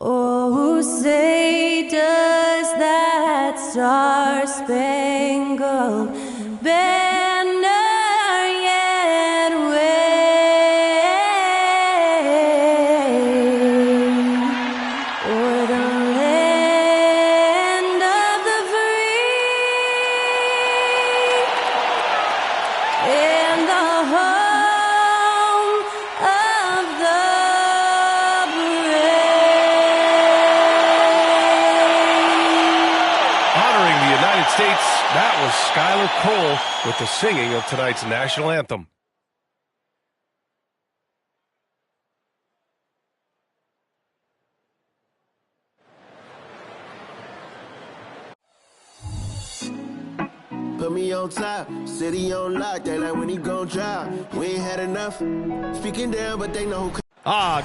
Oh, say does that star-spangled banner yet wave o'er the land of the free and the home of the States, that was Skylar Cole with the singing of tonight's national anthem. Put me on top, city on lock, they like when he gon' drop. We ain't had enough, speaking down, but they know who.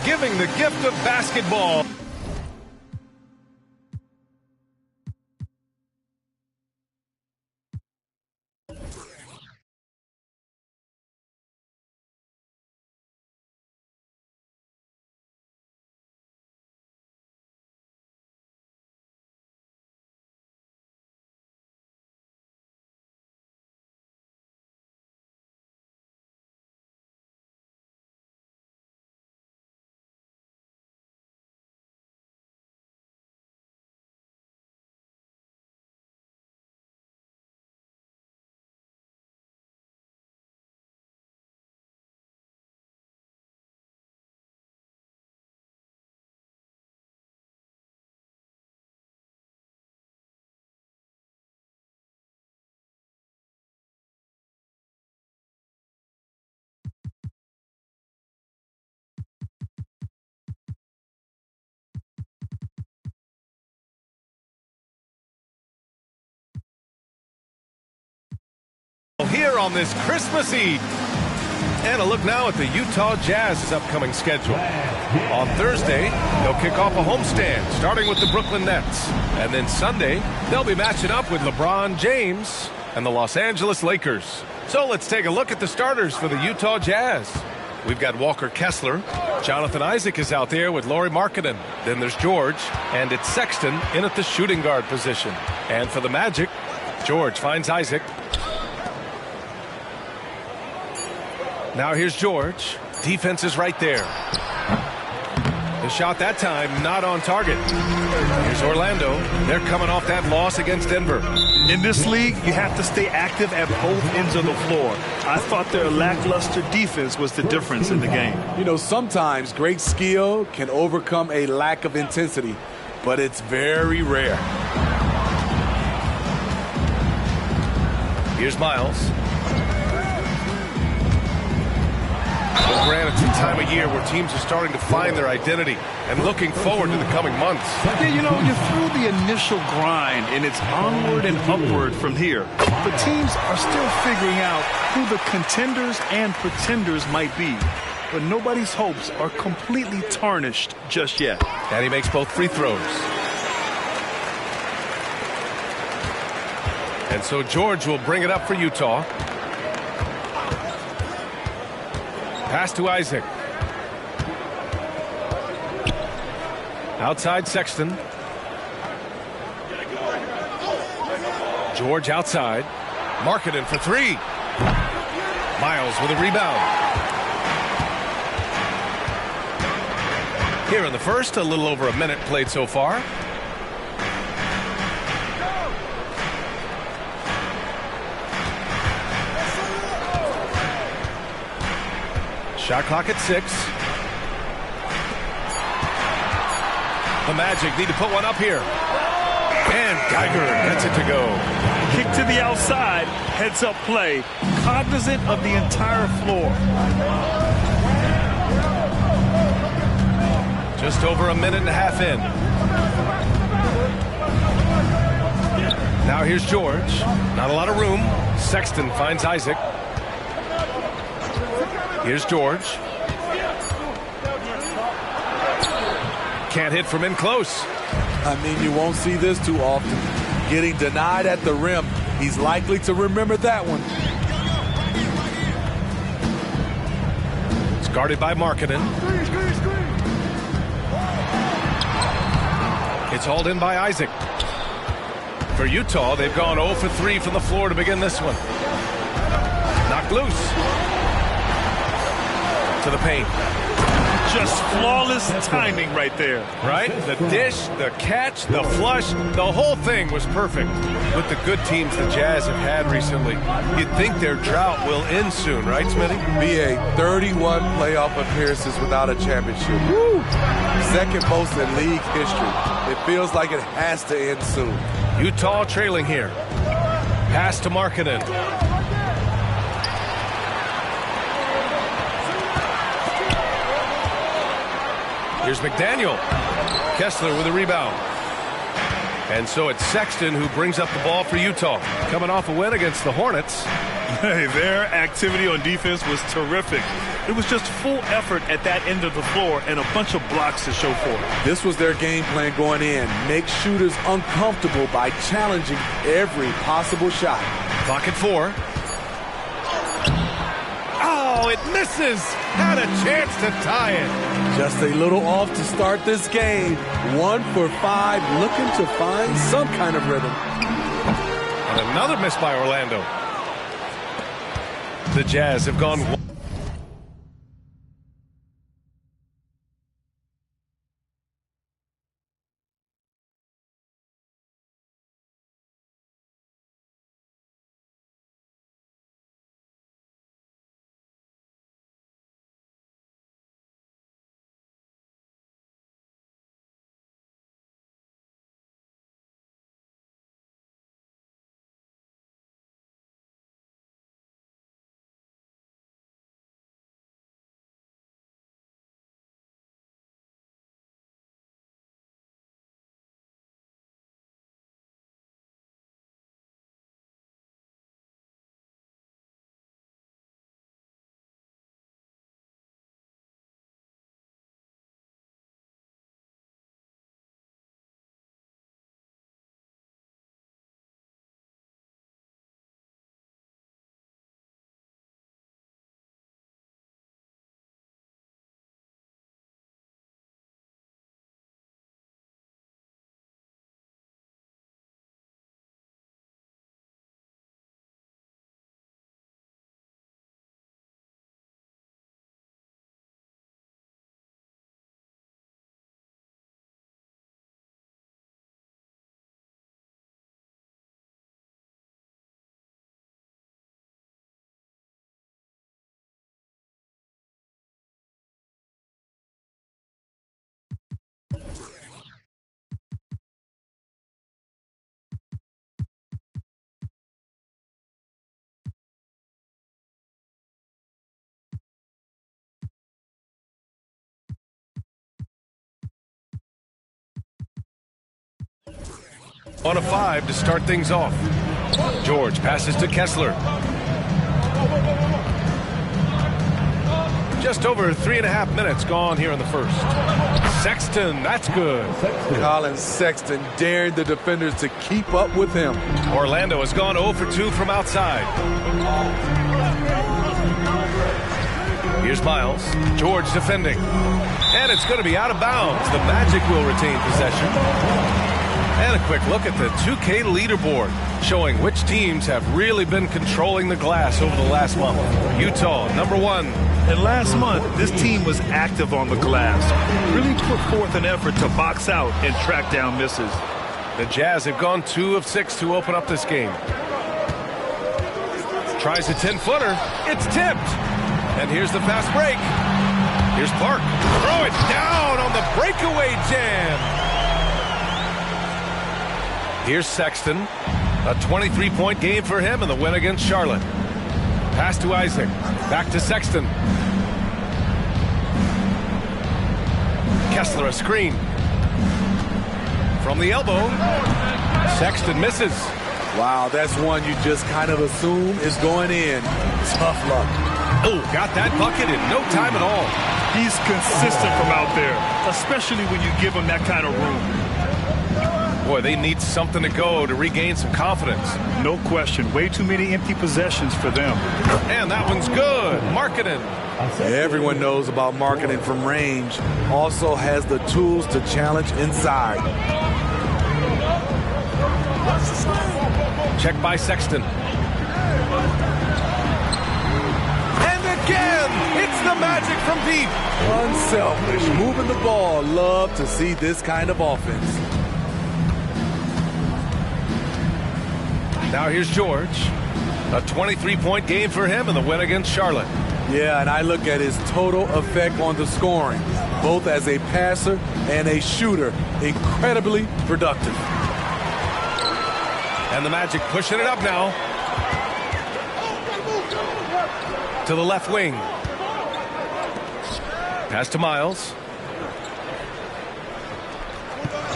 Giving the gift of basketball. Here on this Christmas Eve. And a look now at the Utah Jazz's upcoming schedule. On Thursday, they'll kick off a homestand, starting with the Brooklyn Nets. And then Sunday, they'll be matching up with LeBron James and the Los Angeles Lakers. So let's take a look at the starters for the Utah Jazz. We've got Walker Kessler. Jonathan Isaac is out there with Lauri Markkanen. Then there's George, and it's Sexton in at the shooting guard position. And for the Magic, George finds Isaac. Now here's George. Defense is right there. The shot that time not on target. Here's Orlando. They're coming off that loss against Denver. In this league, you have to stay active at both ends of the floor. I thought their lackluster defense was the difference in the game. You know, sometimes great skill can overcome a lack of intensity, but it's very rare. Here's Miles. Well, granted, it's a time of year where teams are starting to find their identity and looking forward to the coming months. Yeah, you know, you're through the initial grind, and it's onward and upward from here. But teams are still figuring out who the contenders and pretenders might be. But nobody's hopes are completely tarnished just yet. And he makes both free throws. And so George will bring it up for Utah. Pass to Isaac. Outside Sexton. George outside. Markkanen for three. Miles with a rebound. Here in the first, a little over a minute played so far. Shot clock at 6. The Magic need to put one up here. And Geiger gets it to go. Kick to the outside, heads-up play, cognizant of the entire floor. Just over a minute and a half in. Now here's George. Not a lot of room. Sexton finds Isaac. Here's George. Can't hit from in close. I mean, you won't see this too often. Getting denied at the rim. He's likely to remember that one. It's guarded by Markkanen. It's hauled in by Isaac. For Utah, they've gone 0 for 3 from the floor to begin this one. Knocked loose. To the paint. Just flawless timing right there. Right? The dish, the catch, the flush, the whole thing was perfect. With the good teams the Jazz have had recently, you'd think their drought will end soon, right, Smitty? BA, 31 playoff appearances without a championship. Woo! Second most in league history. It feels like it has to end soon. Utah trailing here. Pass to Markkanen. Here's McDaniel. Kessler with a rebound. And so it's Sexton who brings up the ball for Utah. Coming off a win against the Hornets. Hey, their activity on defense was terrific. It was just full effort at that end of the floor and a bunch of blocks to show for it. This was their game plan going in. Make shooters uncomfortable by challenging every possible shot. Clock at 4. Oh, it misses. Had a chance to tie it. Just a little off to start this game. 1 for 5, looking to find some kind of rhythm. And another miss by Orlando. The Jazz have gone 1. On a 5 to start things off. George passes to Kessler. Just over 3.5 minutes gone here in the first. Sexton, that's good. Colin Sexton dared the defenders to keep up with him. Orlando has gone 0 for 2 from outside. Here's Miles. George defending. And it's going to be out of bounds. The Magic will retain possession. And a quick look at the 2K leaderboard, showing which teams have really been controlling the glass over the last month. Utah, number 1. And last month, this team was active on the glass. Really put forth an effort to box out and track down misses. The Jazz have gone 2 of 6 to open up this game. Tries a 10-footer. It's tipped. And here's the fast break. Here's Park. Throw it down on the breakaway jam. Here's Sexton. A 23-point game for him in the win against Charlotte. Pass to Isaac. Back to Sexton. Kessler a screen. From the elbow. Sexton misses. Wow, that's one you just kind of assume is going in. Tough luck. Oh, got that bucket in no time at all. He's consistent from out there, especially when you give him that kind of room. Boy, they need something to go to regain some confidence. No question. Way too many empty possessions for them. And that one's good. Markkanen. Everyone knows about Markkanen from range. Also has the tools to challenge inside. Check by Sexton. And again, it's the Magic from deep. Unselfish, moving the ball. Love to see this kind of offense. Now here's George. A 23-point game for him in the win against Charlotte. Yeah, and I look at his total effect on the scoring, both as a passer and a shooter. Incredibly productive. And the Magic pushing it up now. To the left wing. Pass to Miles.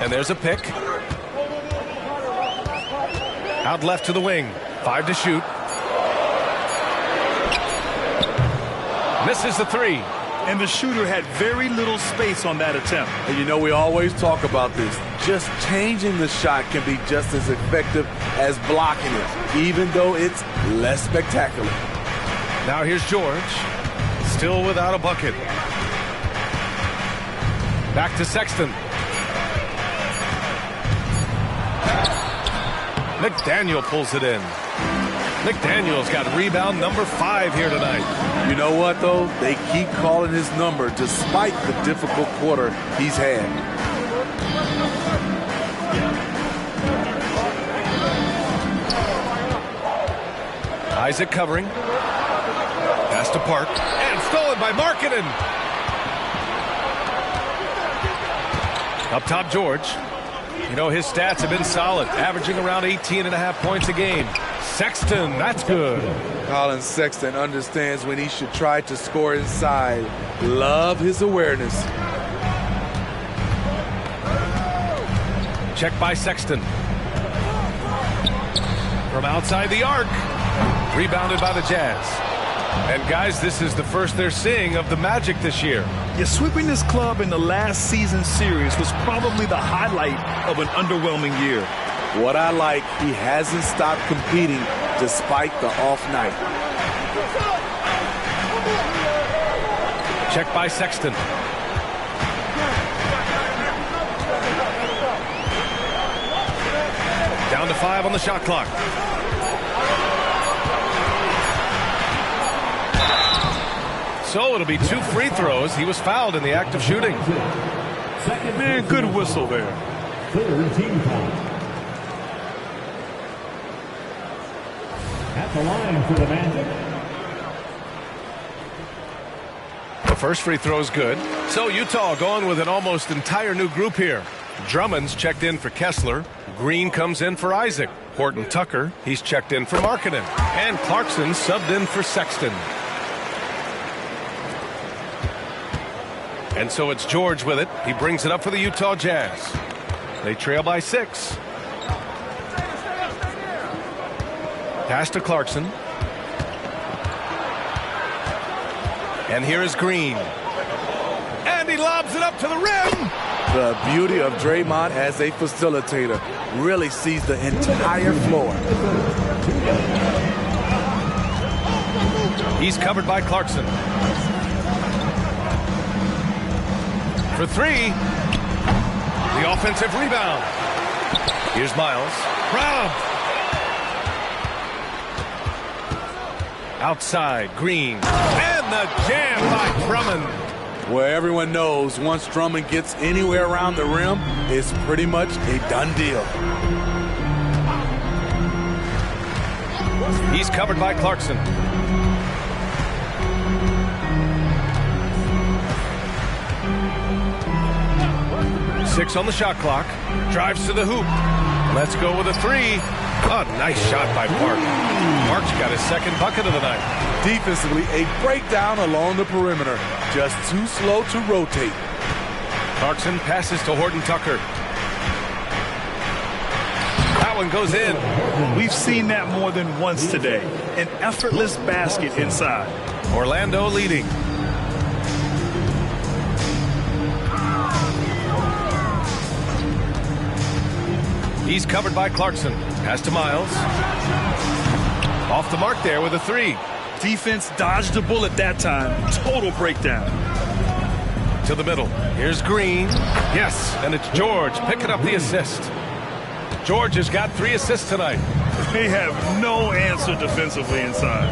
And there's a pick. Out left to the wing. 5 to shoot. Misses the 3. And the shooter had very little space on that attempt. And you know, we always talk about this. Just changing the shot can be just as effective as blocking it, even though it's less spectacular. Now here's George. Still without a bucket. Back to Sexton. McDaniel pulls it in. McDaniel's got rebound number 5 here tonight. You know what, though? They keep calling his number despite the difficult quarter he's had. Isaac covering. Pass to Park. And stolen by Markkanen. Up top, George. You know, his stats have been solid, averaging around 18.5 points a game. Sexton, that's good. Colin Sexton understands when he should try to score inside. Love his awareness. Check by Sexton. From outside the arc. Rebounded by the Jazz. And guys, this is the first they're seeing of the Magic this year. Yeah, sweeping this club in the last season series was probably the highlight of an underwhelming year. What I like, he hasn't stopped competing despite the off night. Check by Sexton. Down to 5 on the shot clock. So it'll be 2 free throws. He was fouled in the act of shooting. Man, good whistle there. Third team foul. At the line for the Magic. The first free throw is good. So Utah going with an almost entire new group here. Drummond's checked in for Kessler. Green comes in for Isaac. Horton Tucker, he's checked in for Markkanen. And Clarkson subbed in for Sexton. And so it's George with it. He brings it up for the Utah Jazz. They trail by 6. Pass to Clarkson. And here is Green. And he lobs it up to the rim. The beauty of Draymond as a facilitator. Really sees the entire floor. He's covered by Clarkson. For 3. The offensive rebound. Here's Miles. Robbed. Outside, Green. And the jam by Drummond. Where everyone knows once Drummond gets anywhere around the rim, it's pretty much a done deal. He's covered by Clarkson. Six on the shot clock. Drives to the hoop. Let's go with a 3. Oh, nice shot by Park. Park's got his second bucket of the night. Defensively, a breakdown along the perimeter. Just too slow to rotate. Clarkson passes to Horton Tucker. That one goes in. We've seen that more than once today. An effortless basket inside. Orlando leading. He's covered by Clarkson. Pass to Miles. Off the mark there with a 3. Defense dodged the bullet that time. Total breakdown. To the middle. Here's Green. Yes, and it's George picking up the assist. George has got 3 assists tonight. They have no answer defensively inside.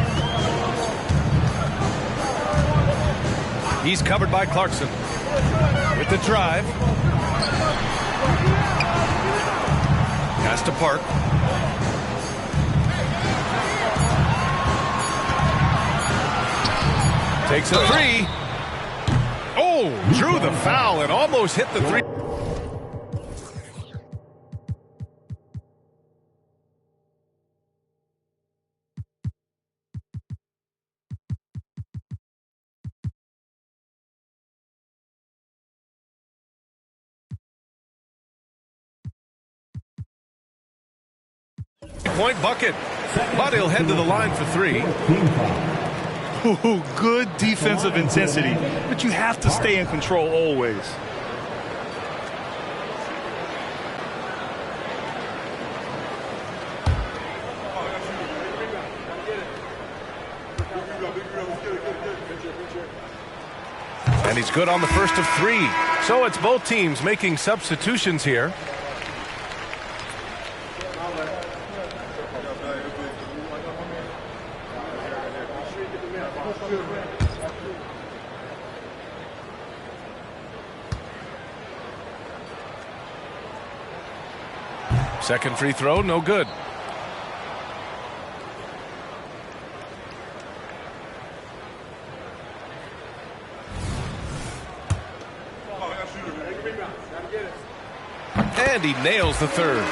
He's covered by Clarkson. With the drive. Pass to Park. Takes a 3. Oh, drew the foul and almost hit the 3. Point bucket, but he'll head to the line for 3. Ooh, good defensive intensity, but you have to stay in control always. And he's good on the first of 3. So it's both teams making substitutions here. Second free throw, no good. And he nails the third.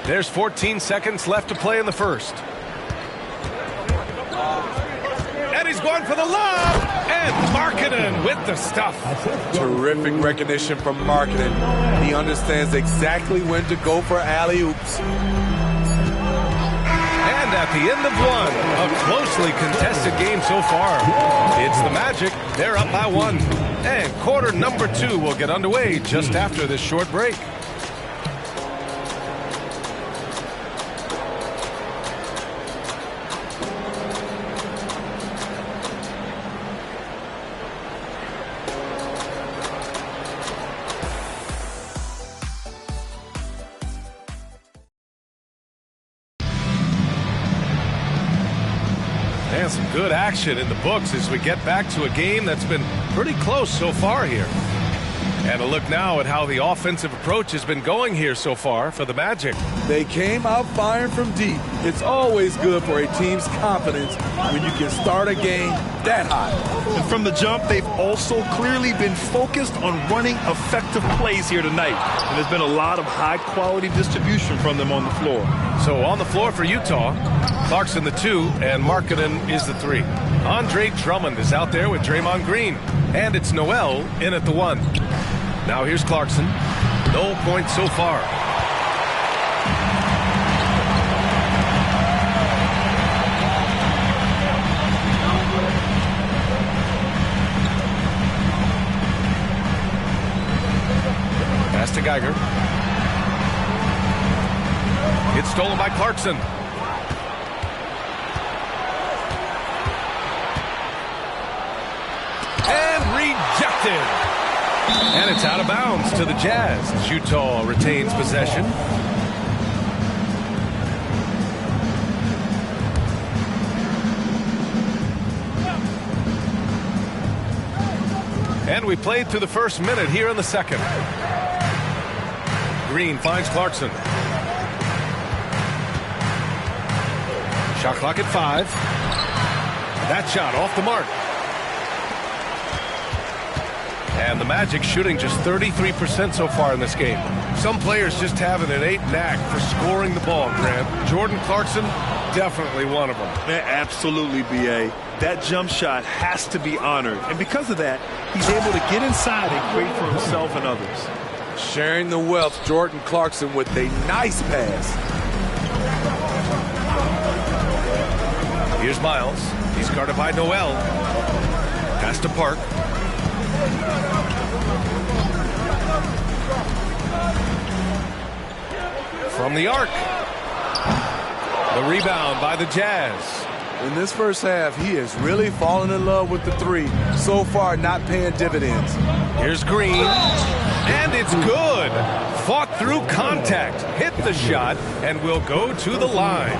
There's 14 seconds left to play in the first. And he's going for the lob. And Markkanen with the stuff. Terrific recognition from Markkanen. He understands exactly when to go for alley-oops. And at the end of 1, a closely contested game so far. It's the Magic. They're up by 1. And quarter number 2 will get underway just after this short break. And some good action in the books as we get back to a game that's been pretty close so far here. And a look now at how the offensive approach has been going here so far for the Magic. They came out firing from deep. It's always good for a team's confidence when you can start a game that hot. And from the jump, they've also clearly been focused on running effective plays here tonight. And there's been a lot of high-quality distribution from them on the floor. So on the floor for Utah, Clarkson the 2 and Markkanen is the 3. Andre Drummond is out there with Draymond Green. And it's Noel in at the 1. Now here's Clarkson. No points so far. Pass to Geiger. It's stolen by Clarkson. And rejected. And it's out of bounds to the Jazz as Utah retains possession. And we played through the first minute here in the second. Green finds Clarkson. Shot clock at 5. That shot off the mark. And the Magic shooting just 33% so far in this game. Some players just have an innate knack for scoring the ball, Grant. Jordan Clarkson, definitely one of them. Yeah, absolutely, B.A. That jump shot has to be honored. And because of that, he's able to get inside and create for himself and others. Sharing the wealth, Jordan Clarkson with a nice pass. Here's Miles. He's guarded by Noel. Pass to Park. From the arc. The rebound by the Jazz. In this first half, he has really fallen in love with the three. So far, not paying dividends. Here's Green, and it's good. Fought through contact, hit the shot, and will go to the line.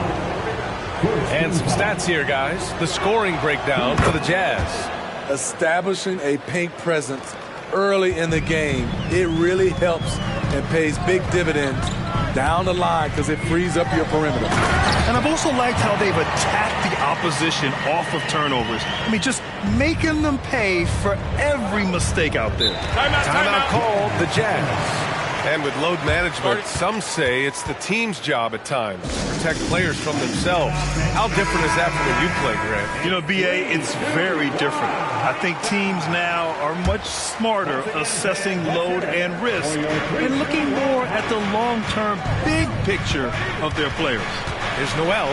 And some stats here, guys. The scoring breakdown for the Jazz. Establishing a paint presence early in the game, it really helps and pays big dividends down the line because it frees up your perimeter. And I've also liked how they've attacked the opposition off of turnovers. I mean, just making them pay for every mistake out there. Timeout called the Jazz. And with load management, some say it's the team's job at times to protect players from themselves. How different is that from when you play, Grant? You know, B.A., it's very different. I think teams now are much smarter assessing load and risk and looking more at the long-term big picture of their players. Here's Noel.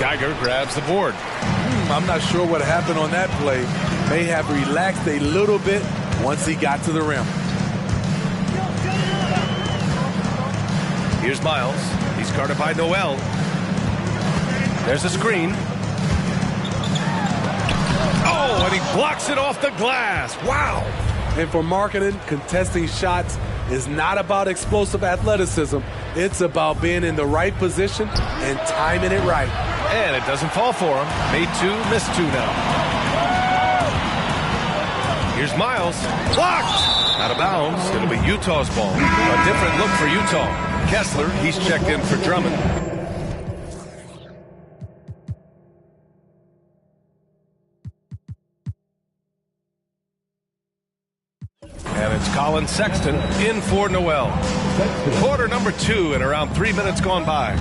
Geiger grabs the board. I'm not sure what happened on that play. May have relaxed a little bit once he got to the rim. Here's Miles. He's guarded by Noel. There's a screen. Oh, and he blocks it off the glass. Wow. And for Markkanen, contesting shots is not about explosive athleticism. It's about being in the right position and timing it right. And it doesn't fall for him. Made two, missed two now. Here's Miles. Blocked. Out of bounds. It'll be Utah's ball. A different look for Utah. Kessler, he's checked in for Drummond. And it's Colin Sexton in for Noel. Quarter number 2 and around 3 minutes gone by.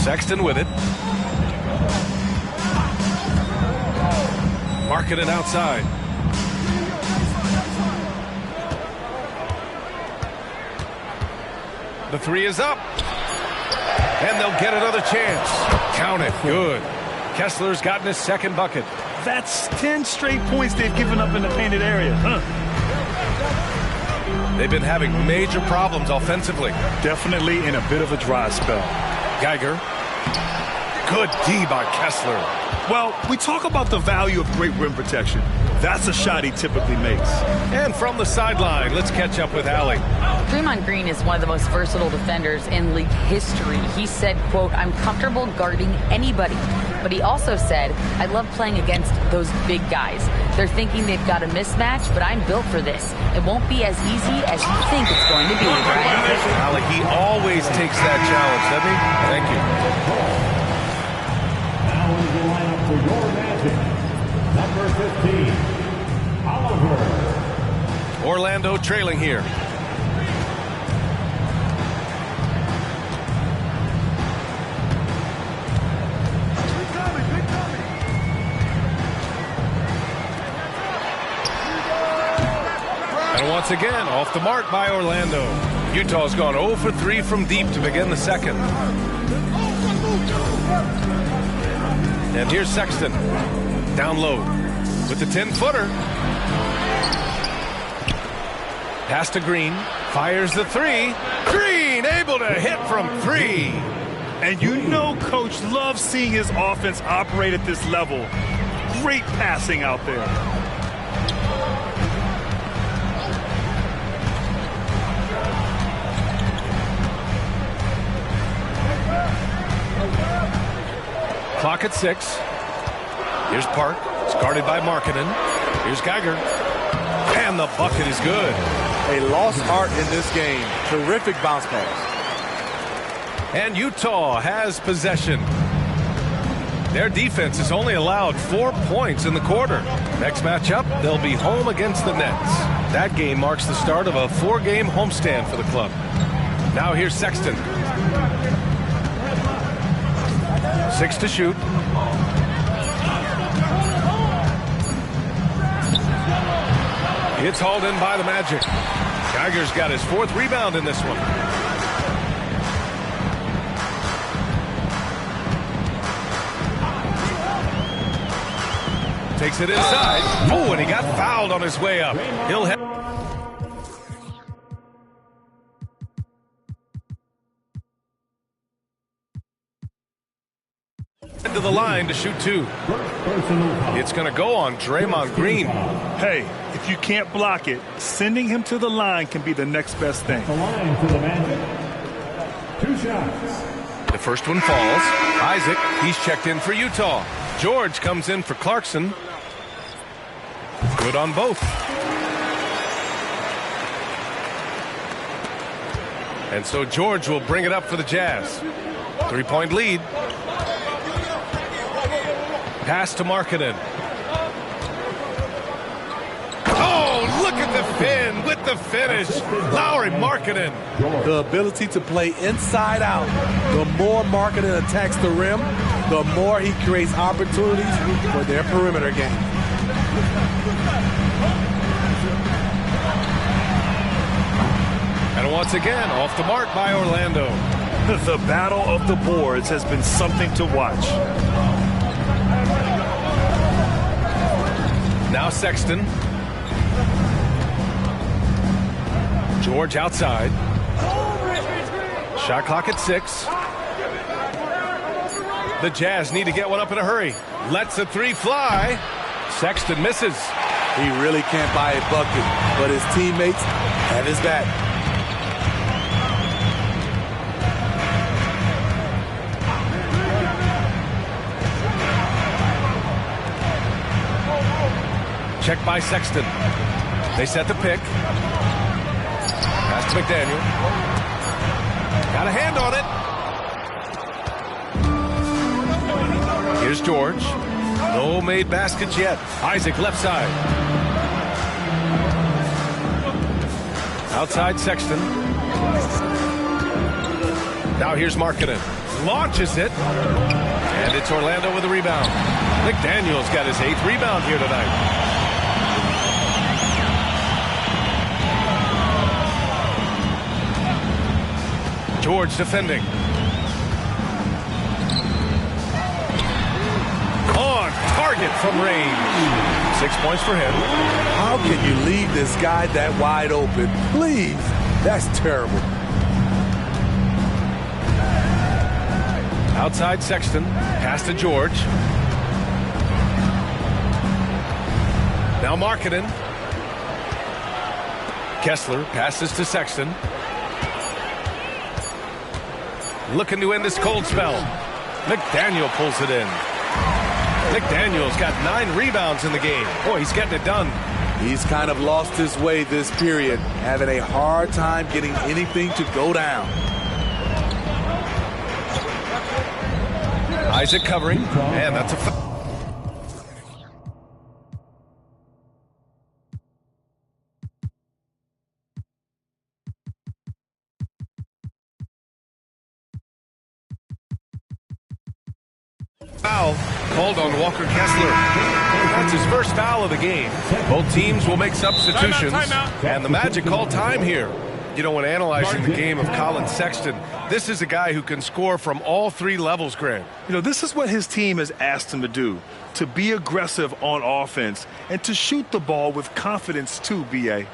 Sexton with it. Markkanen outside. The three is up. And they'll get another chance. Count it. Good. Kessler's gotten his second bucket. That's 10 straight points they've given up in the painted area. They've been having major problems offensively. Definitely in a bit of a dry spell. Geiger. Good D by Kessler. Well, we talk about the value of great rim protection. That's a shot he typically makes. And from the sideline, let's catch up with Allie. Draymond Green is one of the most versatile defenders in league history. He said, quote, "I'm comfortable guarding anybody." But he also said, "I love playing against those big guys. They're thinking they've got a mismatch, but I'm built for this. It won't be as easy as you think it's going to be," right? Allie, he always takes that challenge, doesn't he? Thank you. Now into the lineup for your Magic. Number 15, Oliver. Orlando trailing here. And once again, off the mark by Orlando. Utah's gone 0 for 3 from deep to begin the second. And here's Sexton. Down low with the 10-footer. Pass to Green. Fires the three. Green able to hit from 3. And you know Coach loves seeing his offense operate at this level. Great passing out there. Clock at 6. Here's Park. It's guarded by Markkanen. Here's Geiger. And the bucket is good. A lost art in this game. Terrific bounce pass. And Utah has possession. Their defense has only allowed 4 points in the quarter. Next matchup, they'll be home against the Nets. That game marks the start of a 4-game homestand for the club. Now here's Sexton. 6 to shoot. It's hauled in by the Magic. Geiger's got his 4th rebound in this one. Takes it inside. Oh, and he got fouled on his way up. He'll have to the line to shoot 2. It's going to go on Draymond Green. Hey, if you can't block it, sending him to the line can be the next best thing. The line for the Magic. 2 shots. The first one falls. Isaac, he's checked in for Utah. George comes in for Clarkson. Good on both. And so George will bring it up for the Jazz. 3-point lead. Pass to Markkanen. Oh, look at the fin with the finish. Lauri Markkanen. The ability to play inside out. The more Markkanen attacks the rim, the more he creates opportunities for their perimeter game. And once again, off the mark by Orlando. The battle of the boards has been something to watch. Now Sexton. George outside. Shot clock at 6. The Jazz need to get one up in a hurry. Lets a 3 fly. Sexton misses. He really can't buy a bucket, but his teammates have his back. Check by Sexton. They set the pick. Pass to McDaniel. Got a hand on it. Here's George. No made baskets yet. Isaac left side. Outside Sexton. Now here's Markkanen. Launches it. And it's Orlando with a rebound. McDaniel's got his 8th rebound here tonight. George defending. On target from range. 6 points for him. How can you leave this guy that wide open? Please. That's terrible. Outside Sexton. Pass to George. Now Markkanen. Kessler passes to Sexton. Looking to end this cold spell. McDaniel pulls it in. McDaniel's got 9 rebounds in the game. Boy, he's getting it done. He's kind of lost his way this period, having a hard time getting anything to go down. Isaac covering, and that's a foul. Foul called on Walker Kessler. That's his first foul of the game. Both teams will make substitutions, and the Magic call time here. You know, when analyzing the game of Colin Sexton, this is a guy who can score from all 3 levels, Grant. You know, this is what his team has asked him to do, to be aggressive on offense and to shoot the ball with confidence too, B.A.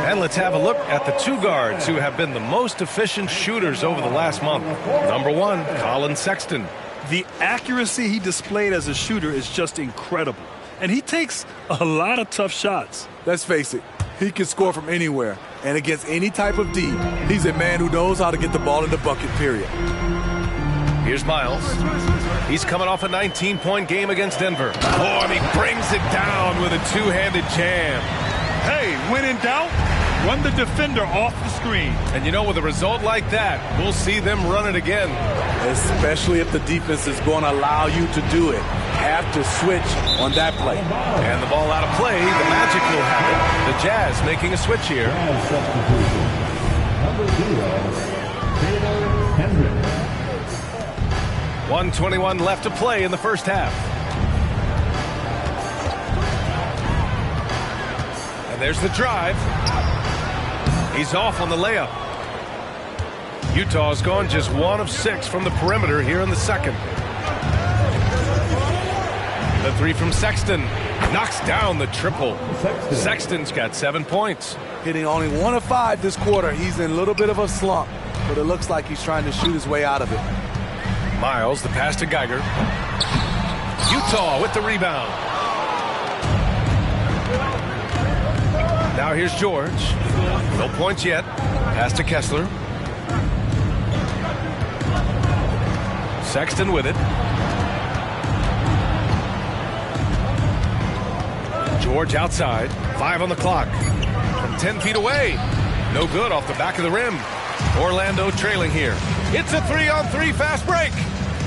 And let's have a look at the 2 guards who have been the most efficient shooters over the last month. Number 1, Colin Sexton. The accuracy he displayed as a shooter is just incredible. And he takes a lot of tough shots. Let's face it, he can score from anywhere. And against any type of D, he's a man who knows how to get the ball in the bucket, period. Here's Miles. He's coming off a 19-point game against Denver. Oh, and he brings it down with a 2-handed jam. Hey, when in doubt, run the defender off the screen. And you know, with a result like that, we'll see them run it again. Especially if the defense is going to allow you to do it. Have to switch on that play. And the ball out of play, the Magic will have it. The Jazz making a switch here. Number 0, Taylor Hendricks. 1:21 left to play in the first half. And there's the drive. He's off on the layup. Utah's gone just 1 of 6 from the perimeter here in the second. The 3 from Sexton. Knocks down the triple. Sexton's got 7 points. Hitting only 1 of 5 this quarter. He's in a little bit of a slump, but it looks like he's trying to shoot his way out of it. Miles, the pass to Geiger. Utah with the rebound. Now here's George. No points yet. Pass to Kessler. Sexton with it. George outside. 5 on the clock. From 10 feet away. No good off the back of the rim. Orlando trailing here. It's a 3-on-3 fast break.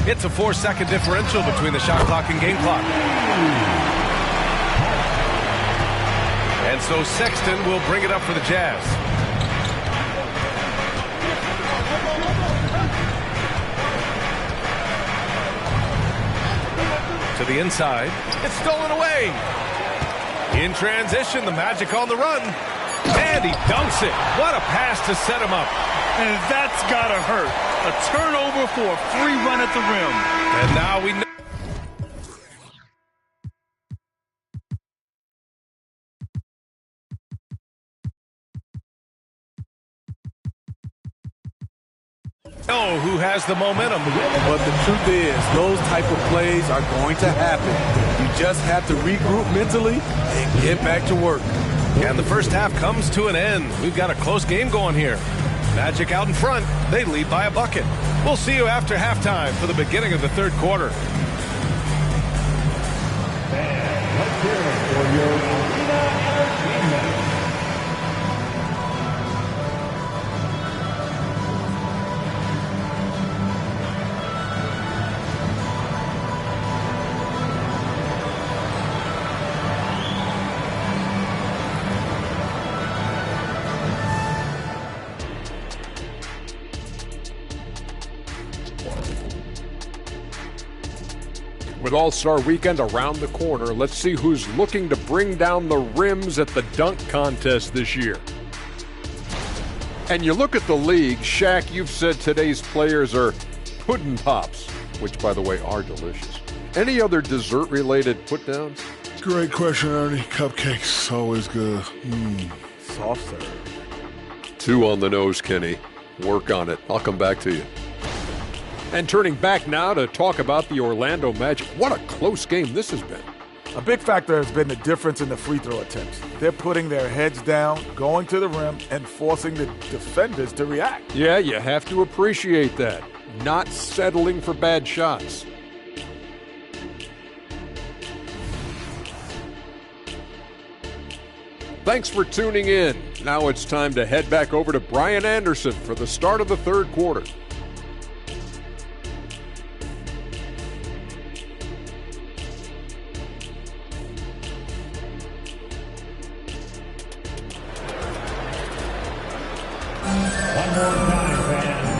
It's a 4-second differential between the shot clock and game clock. And so Sexton will bring it up for the Jazz. To the inside. It's stolen away. In transition, the Magic on the run. And he dunks it. What a pass to set him up. And that's got to hurt. A turnover for a free run at the rim. And now we know. Oh, who has the momentum. But the truth is, those type of plays are going to happen. You just have to regroup mentally and get back to work. And the first half comes to an end. We've got a close game going here. Magic out in front. They lead by a bucket. We'll see you after halftime for the beginning of the third quarter. And let's hear it for your Arena Entertainment. With All-Star Weekend around the corner, let's see who's looking to bring down the rims at the dunk contest this year. And you look at the league, Shaq, you've said today's players are pudding pops, which, by the way, are delicious. Any other dessert-related put-downs? Great question, Ernie. Cupcakes, always good. Soft serve. 2 on the nose, Kenny. Work on it. I'll come back to you. And turning back now to talk about the Orlando Magic. What a close game this has been. A big factor has been the difference in the free throw attempts. They're putting their heads down, going to the rim, and forcing the defenders to react. Yeah, you have to appreciate that. Not settling for bad shots. Thanks for tuning in. Now it's time to head back over to Brian Anderson for the start of the third quarter.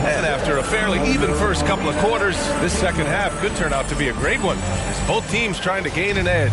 And after a fairly even first couple of quarters, this second half could turn out to be a great one, as both teams trying to gain an edge.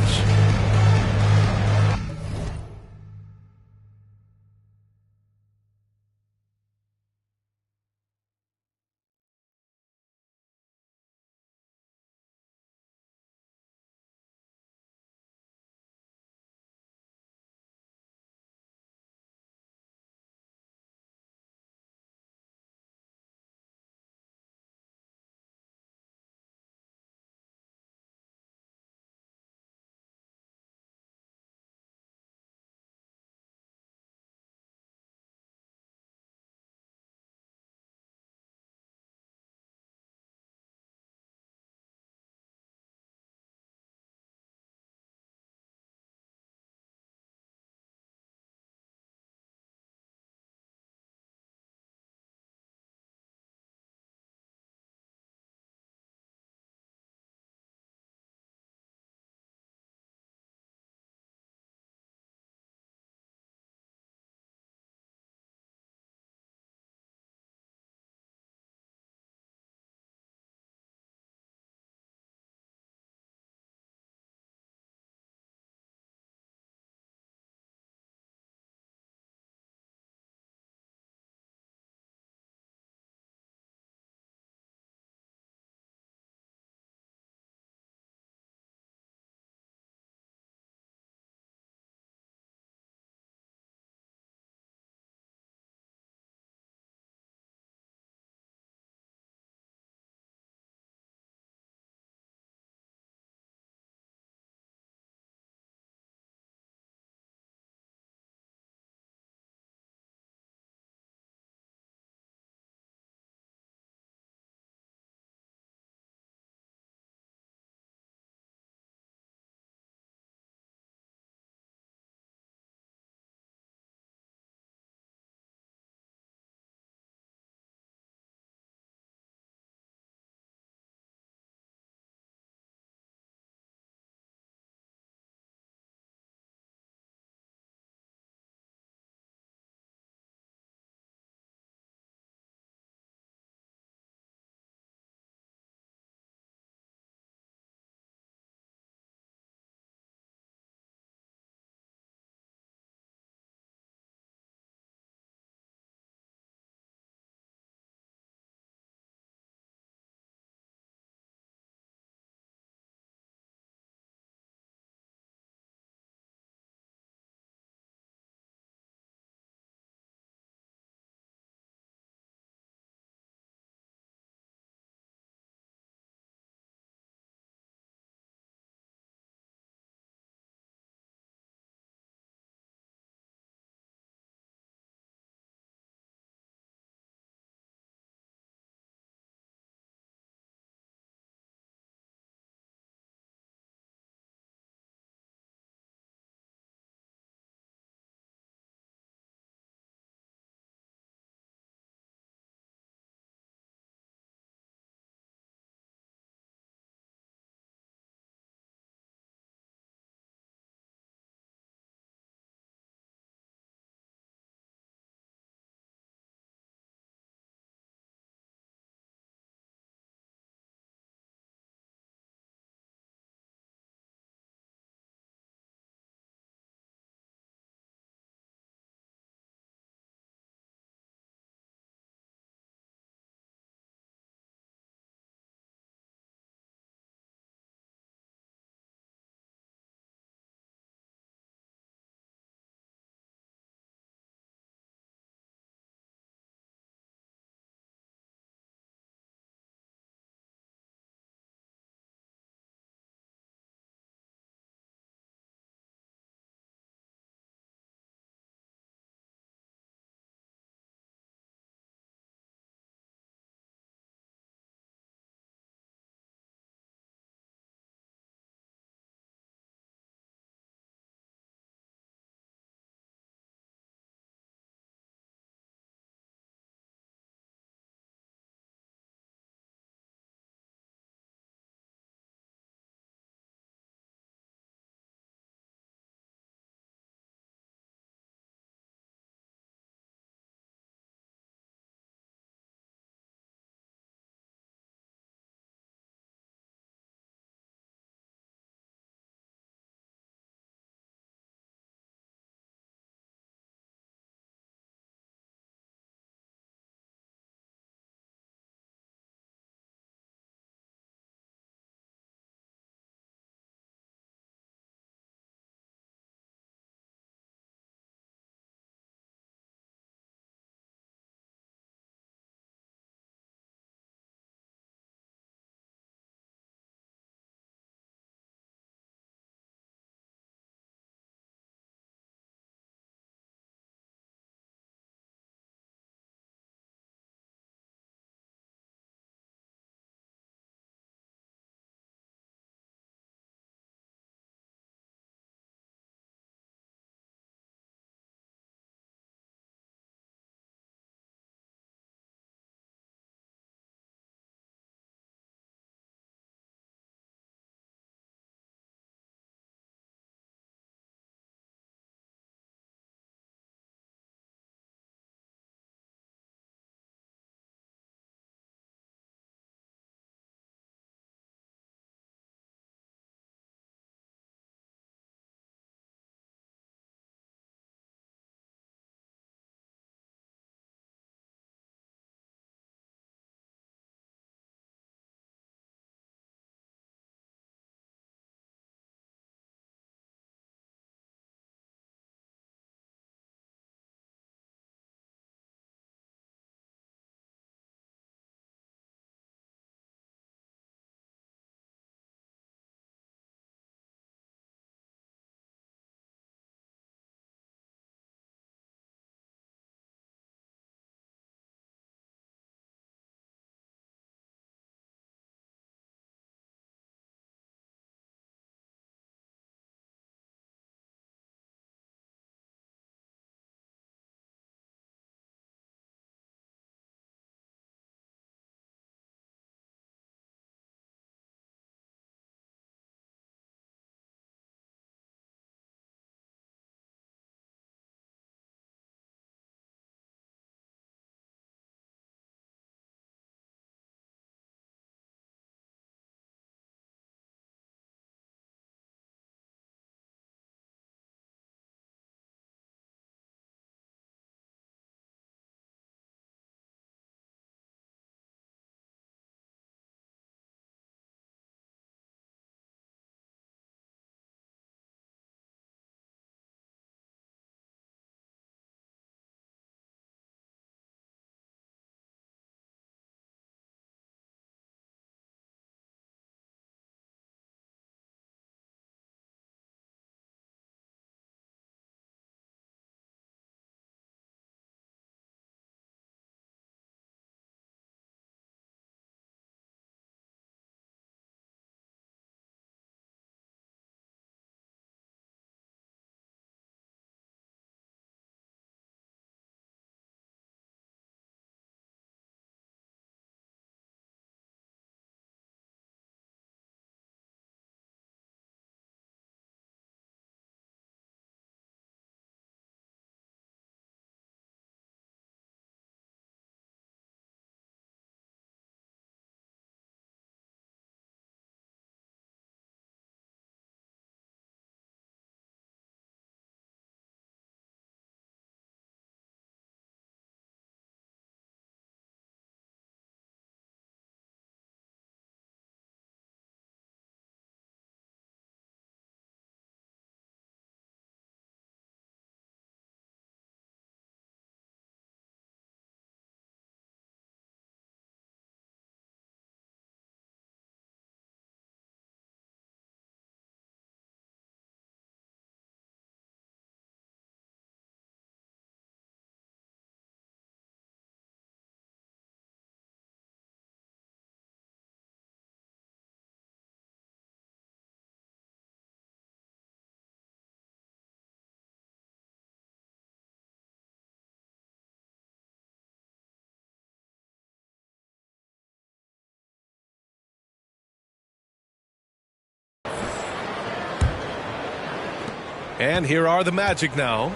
And here are the Magic now.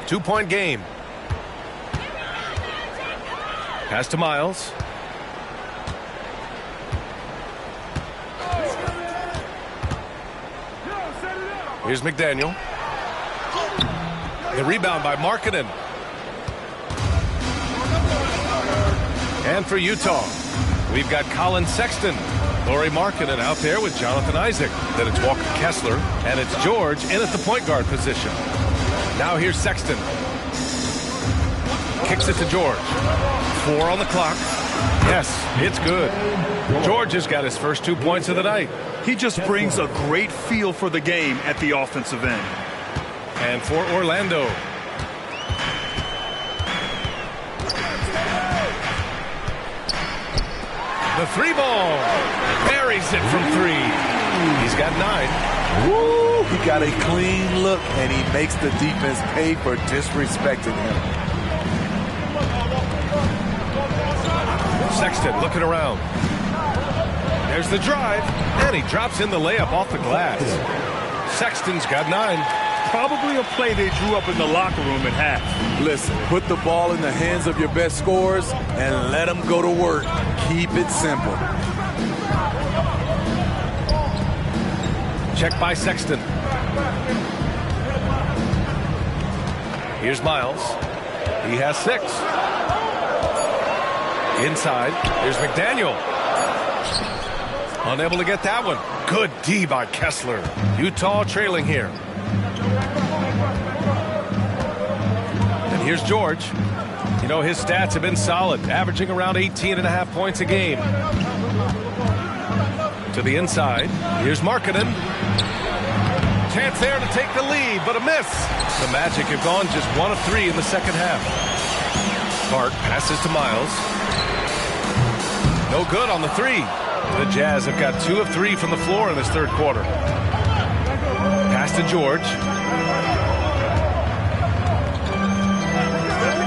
2-point game. Pass to Miles. Here's McDaniel. The rebound by Markkanen. And for Utah, we've got Colin Sexton, Lauri Markkanen out there with Jonathan Isaac. Then it's Walker Kessler, and it's George in at the point guard position. Now here's Sexton. Kicks it to George. 4 on the clock. Yes, it's good. George has got his first 2 points of the night. He just brings a great feel for the game at the offensive end. And for Orlando, the 3-ball. Buries it from 3. He's got 9. Woo! He got a clean look, and he makes the defense pay for disrespecting him. Sexton looking around. There's the drive, and he drops in the layup off the glass. Sexton's got 9. Probably a play they drew up in the locker room at half. Listen, put the ball in the hands of your best scorers and let them go to work. Keep it simple. Check by Sexton. Here's Miles. He has 6. Inside, here's McDaniel. Unable to get that one. Good D by Kessler. Utah trailing here. And here's George. You know, his stats have been solid, averaging around 18.5 points a game. To the inside, here's Markkanen. Chance there to take the lead, but a miss. The Magic have gone just 1 of 3 in the second half. Bart passes to Miles. No good on the 3. The Jazz have got 2 of 3 from the floor in this third quarter. Pass to George.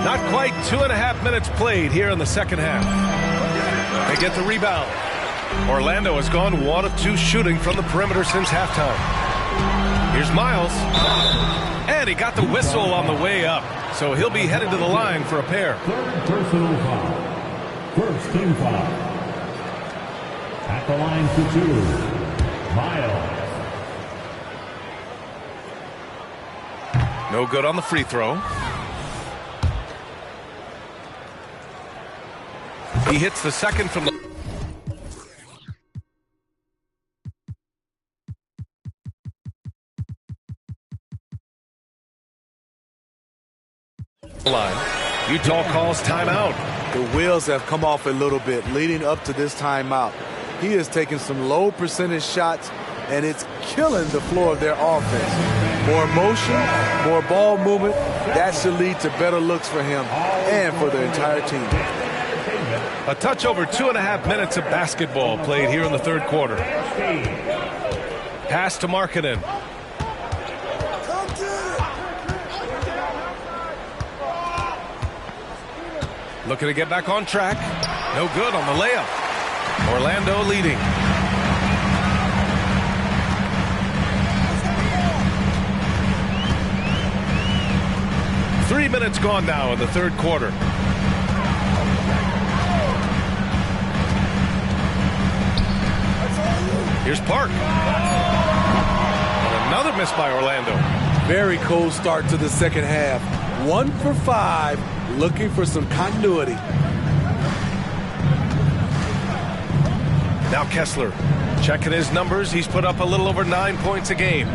Not quite 2.5 minutes played here in the second half. They get the rebound. Orlando has gone 1 of 2 shooting from the perimeter since halftime. Here's Miles. And he got the whistle on the way up. So he'll be headed to the line for a pair. Third personal foul. First team foul. At the line for 2, Miles. No good on the free throw. He hits the second from the line. Utah calls timeout. The wheels have come off a little bit leading up to this timeout. He is taking some low percentage shots, and it's killing the floor of their offense. More motion, more ball movement, that should lead to better looks for him and for the entire team. A touch over 2.5 minutes of basketball played here in the third quarter. Pass to Markkanen. Looking to get back on track. No good on the layup. Orlando leading. Three minutes gone now in the third quarter. Here's Park. And another miss by Orlando. Very cold start to the second half. 1 for 5, looking for some continuity. Now Kessler checking his numbers. He's put up a little over 9 points a game.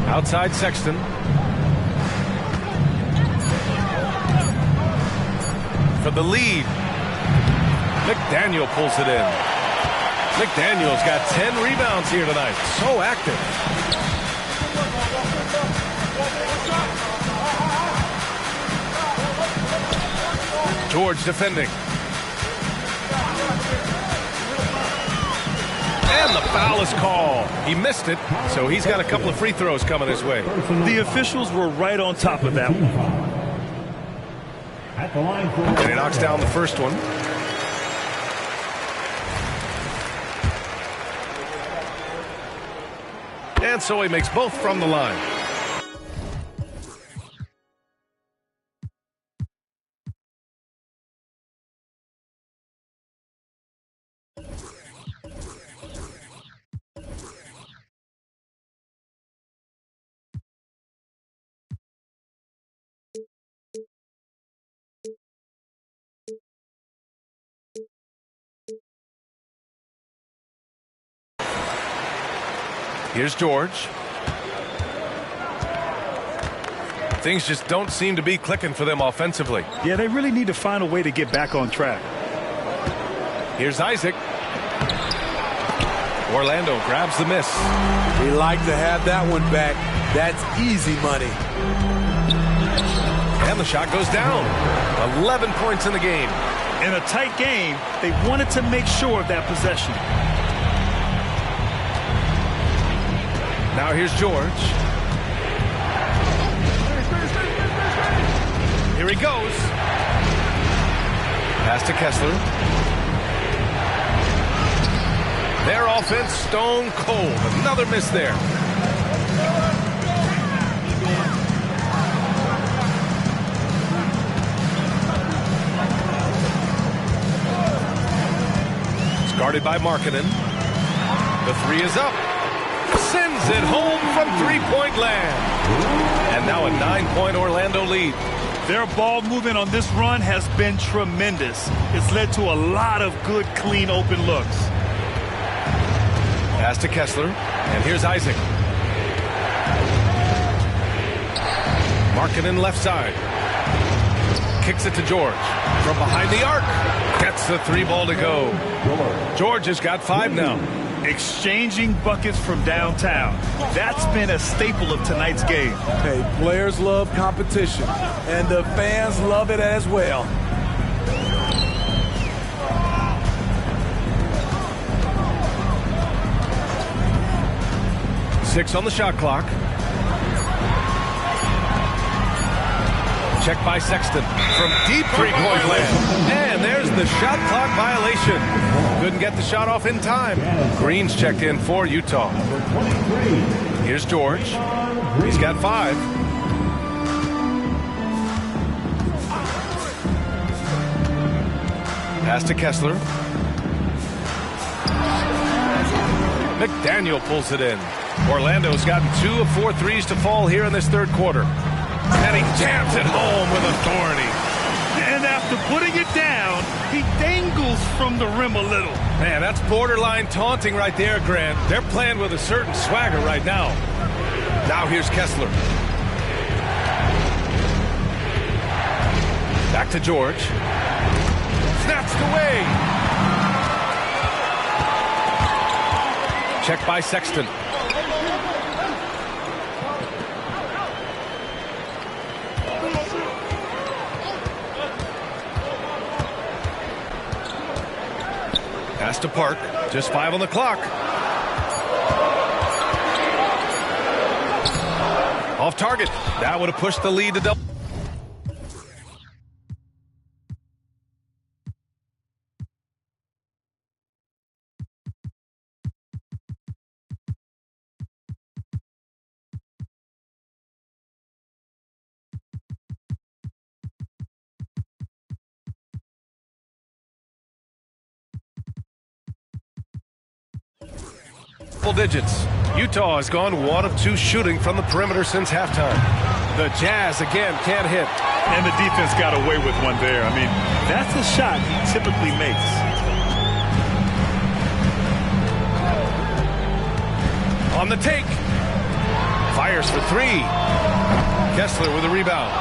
Outside Sexton. For the lead. McDaniel pulls it in. McDaniel's got 10 rebounds here tonight. So active. George defending. And the foul is called. He missed it, so he's got a couple of free throws coming his way. The officials were right on top of that one. At the line for And he knocks down the first one. And so he makes both from the line. Here's George. Things just don't seem to be clicking for them offensively. Yeah, they really need to find a way to get back on track. Here's Isaac. Orlando grabs the miss. We like to have that one back. That's easy money. And the shot goes down. 11 points in the game. In a tight game, they wanted to make sure of that possession. Now here's George. Here he goes. Pass to Kessler. Their offense stone cold. Another miss there. It's guarded by Markkanen. The three is up. Sends it home from three-point land. And now a 9-point Orlando lead. Their ball movement on this run has been tremendous. It's led to a lot of good, clean, open looks. Pass to Kessler. And here's Isaac. Markkanen left side. Kicks it to George. From behind the arc. Gets the three ball to go. George has got 5 now. Exchanging buckets from downtown. That's been a staple of tonight's game. Hey, players love competition, and the fans love it as well. Six on the shot clock. Check by Sexton from deep three-point land. And there's the shot clock violation. Couldn't get the shot off in time. Green's checked in for Utah. Here's George. He's got 5. Pass to Kessler. McDaniel pulls it in. Orlando's gotten 2 of 4 threes to fall here in this third quarter. And he jams it home with authority. And after putting it down, he dangles from the rim a little. Man, that's borderline taunting right there, Grant. They're playing with a certain swagger right now. Now here's Kessler. Back to George. Snatched away. Check by Sexton. Pass to Park. Just 5 on the clock. Off target. That would have pushed the lead to double. Double digits. Utah has gone 1 of 2 shooting from the perimeter since halftime. The Jazz again can't hit. And the defense got away with one there. I mean, that's a shot he typically makes. On the take. Fires for 3. Kessler with a rebound.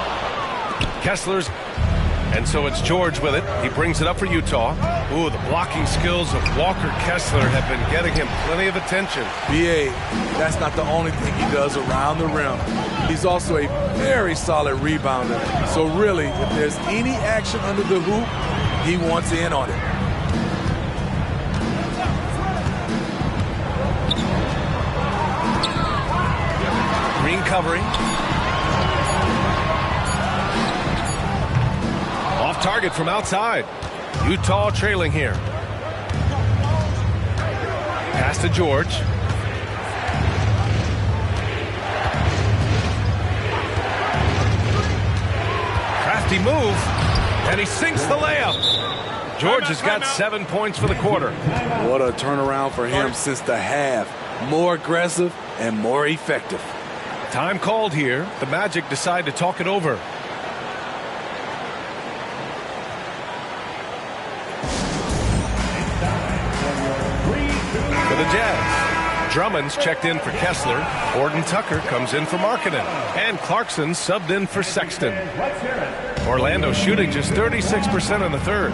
Kessler's. And so it's George with it. He brings it up for Utah. Ooh, the blocking skills of Walker Kessler have been getting him plenty of attention. B.A., that's not the only thing he does around the rim. He's also a very solid rebounder. So really, if there's any action under the hoop, he wants in on it. Green covering. Off target from outside. Utah trailing here. Pass to George. Nifty move, and he sinks the layup. George has got 7 points for the quarter. What a turnaround for him since the half. More aggressive and more effective. Time called here. The Magic decide to talk it over. For the Jazz, Drummond's checked in for Kessler. Gordon Tucker comes in for Markkanen. And Clarkson subbed in for Sexton. Orlando shooting just 36% in the third.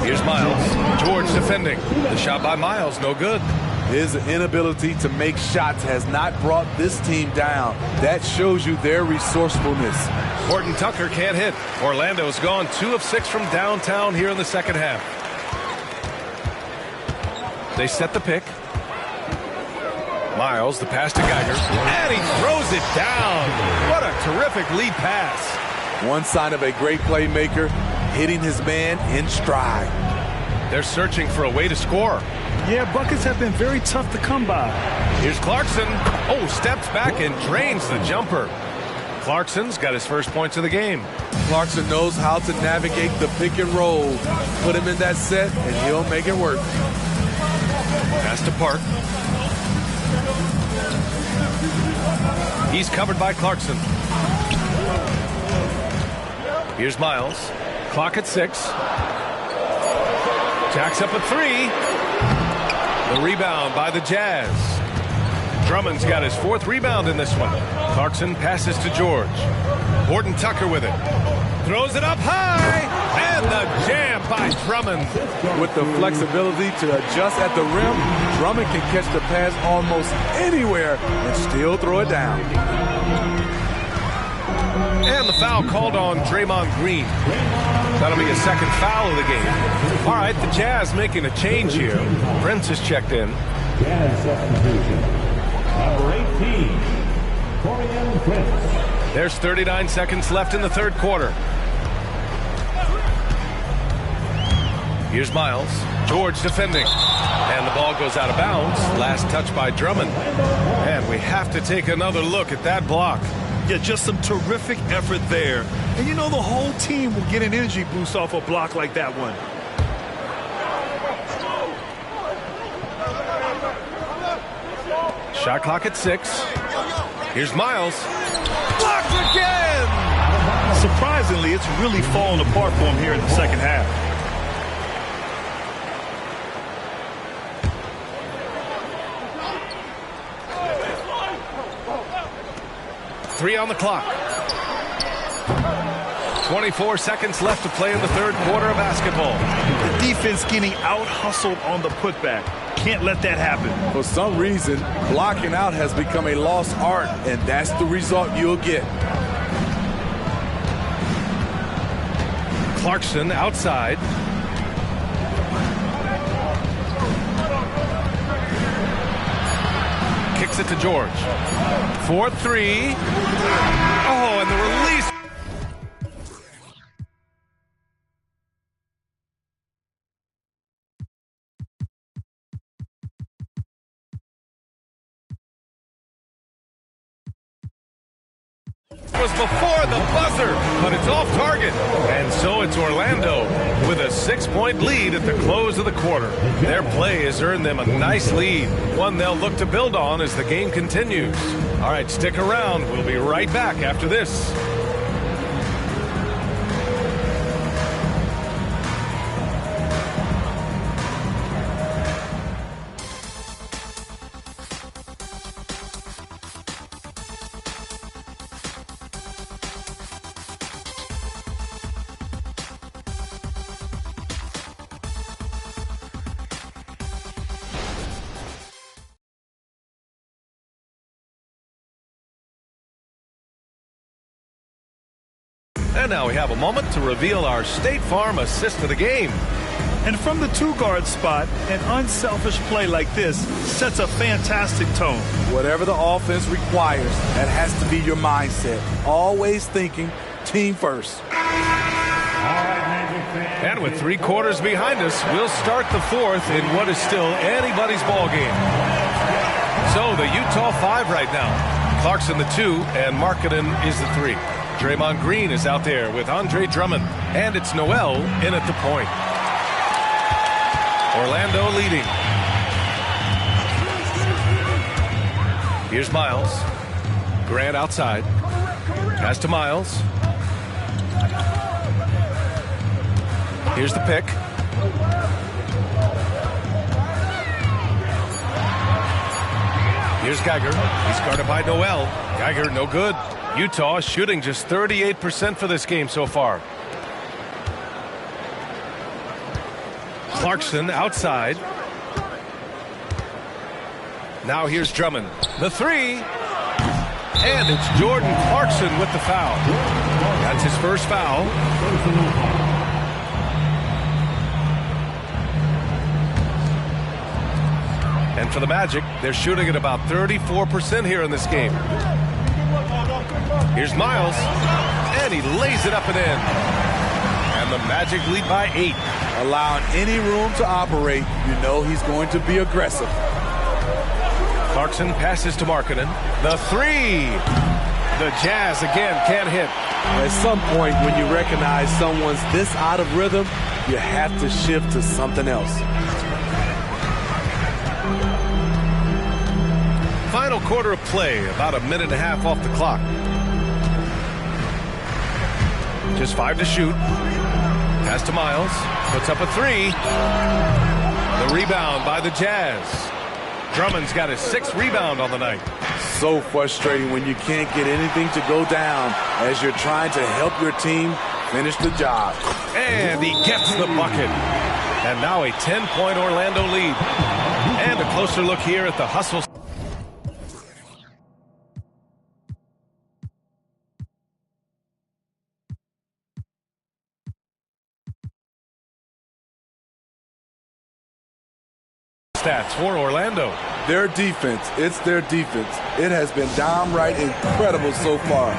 Here's Miles. George defending. The shot by Miles, no good. His inability to make shots has not brought this team down. That shows you their resourcefulness. Gordon Tucker can't hit. Orlando's gone 2 of 6 from downtown here in the second half. They set the pick. Miles, the pass to Geiger, and he throws it down. What a terrific lead pass. One sign of a great playmaker, hitting his man in stride. They're searching for a way to score. Yeah, buckets have been very tough to come by. Here's Clarkson. Oh, steps back and drains the jumper. Clarkson's got his first points of the game. Clarkson knows how to navigate the pick and roll. Put him in that set, and he'll make it work. Pass to Park. He's covered by Clarkson. Here's Miles. Clock at 6. Jacks up a 3. The rebound by the Jazz. Drummond's got his 4th rebound in this one. Clarkson passes to George. Gordon Tucker with it. Throws it up high. And the jam by Drummond. With the flexibility to adjust at the rim, Drummond can catch the pass almost anywhere and still throw it down. And the foul called on Draymond Green. That'll be his second foul of the game. All right, the Jazz making a change here. Prince is checked in. Jazz substitution. Number 18, Taurean Prince. There's 39 seconds left in the third quarter. Here's Miles. George defending. And the ball goes out of bounds. Last touch by Drummond. And we have to take another look at that block. Yeah, just some terrific effort there. And you know the whole team will get an energy boost off a block like that one. Shot clock at 6. Here's Miles. Blocked again! Surprisingly, it's really fallen apart for him here in the second half. Three on the clock. 24 seconds left to play in the third quarter of basketball. The defense getting out-hustled on the putback. Can't let that happen. For some reason, blocking out has become a lost art, and that's the result you'll get. Clarkson outside. Kicks it to George. 4-3. Oh, and the release. Was before the buzzer, but it's off target. And so it's Orlando with a 6-point lead at the close of the quarter. Their play has earned them a nice lead, one they'll look to build on as the game continues. All right, stick around. We'll be right back after this. And now we have a moment to reveal our State Farm assist of the game. And from the two-guard spot, an unselfish play like this sets a fantastic tone. Whatever the offense requires, that has to be your mindset. Always thinking team first. And with 3 quarters behind us, we'll start the fourth in what is still anybody's ball game. So the Utah 5 right now. Clarkson the 2, and Markkanen is the 3. Draymond Green is out there with Andre Drummond, and it's Noel in at the point. Orlando leading. Here's Miles. Grant outside. Pass to Miles. Here's the pick. Here's Geiger. He's guarded by Noel. Geiger, no good. Utah shooting just 38% for this game so far. Clarkson outside. Now here's Drummond. The 3. And it's Jordan Clarkson with the foul. That's his first foul. And for the Magic, they're shooting at about 34% here in this game. Here's Miles, and he lays it up and in. And the Magic lead by 8. Allowing any room to operate, you know he's going to be aggressive. Clarkson passes to Markkanen. The 3. The Jazz again can't hit. At some point when you recognize someone's this out of rhythm, you have to shift to something else. Final quarter of play, about a minute and a half off the clock. Just 5 to shoot. Pass to Miles. Puts up a 3. The rebound by the Jazz. Drummond's got his 6th rebound on the night. So frustrating when you can't get anything to go down as you're trying to help your team finish the job. And he gets the bucket. And now a 10-point Orlando lead. And a closer look here at the hustle. Stats for Orlando. Their defense, it's their defense. It has been downright incredible so far,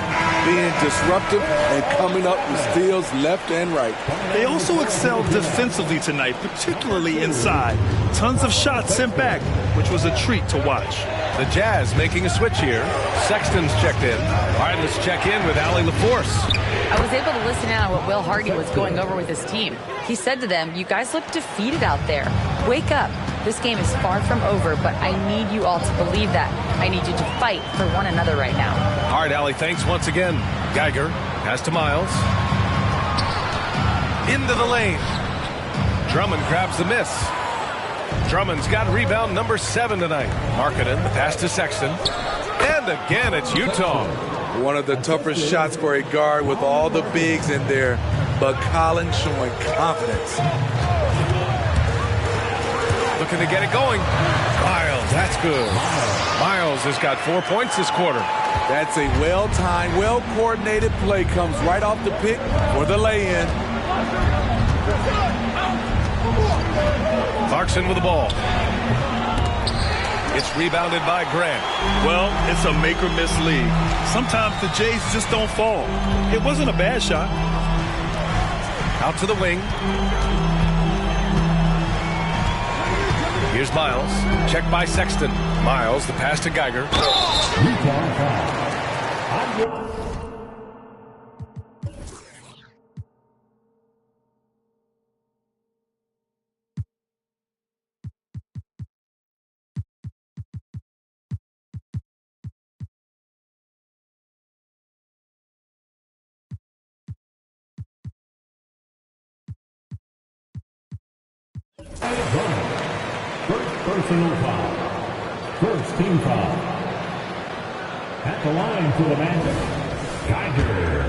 being disruptive and coming up with steals left and right. They also excelled defensively tonight, particularly inside. Tons of shots sent back, which was a treat to watch. The Jazz making a switch here. Sexton's checked in. All right, let's check in with Allie LaForce. I was able to listen in on what Will Hardy was going over with his team. He said to them, "You guys look defeated out there. Wake up. This game is far from over, but I need you all to believe that. I need you to fight for one another right now." All right, Allie, thanks once again. Geiger, pass to Miles. Into the lane. Drummond grabs the miss. Drummond's got rebound number 7 tonight. Markkanen, the pass to Sexton. And again, it's Utah. One of the toughest shots for a guard with all the bigs in there, but Collins showing confidence. Looking to get it going. Miles, that's good. Miles has got 4 points this quarter. That's a well-timed, well-coordinated play. Comes right off the pick for the lay-in. Clarkson with the ball. It's rebounded by Grant. Well, it's a make-or-miss league. Sometimes the Jays just don't fall. It wasn't a bad shot. Out to the wing. Here's Miles. Checked by Sexton. Miles, the pass to Geiger. First personal foul. First team foul. At the line for the Magic, Geiger.